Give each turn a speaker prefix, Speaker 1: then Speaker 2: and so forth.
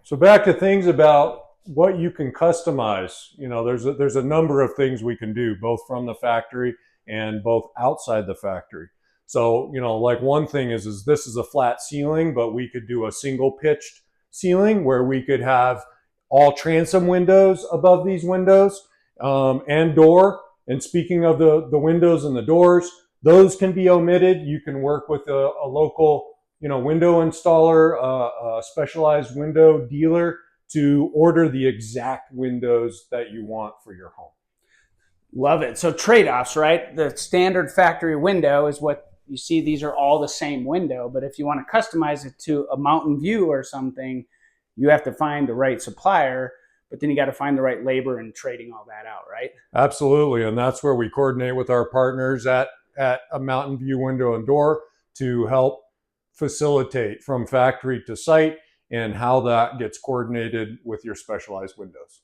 Speaker 1: So back to things about what you can customize. You know, there's a number of things we can do, both from the factory and both outside the factory. So, you know, like one thing is this is a flat ceiling, but we could do a single pitched ceiling where we could have all transom windows above these windows and door. And speaking of the windows and the doors, those can be omitted. You can work with a local, you know, window installer, a specialized window dealer to order the exact windows that you want for your home.
Speaker 2: Love it. So trade-offs, right? The standard factory window is what you see. These are all the same window, but if you want to customize it to a mountain view or something, you have to find the right supplier, but then you got to find the right labor and trading all that out, right?
Speaker 1: Absolutely. And that's where we coordinate with our partners at a Mountain View Window and Door to help facilitate from factory to site and how that gets coordinated with your specialized windows.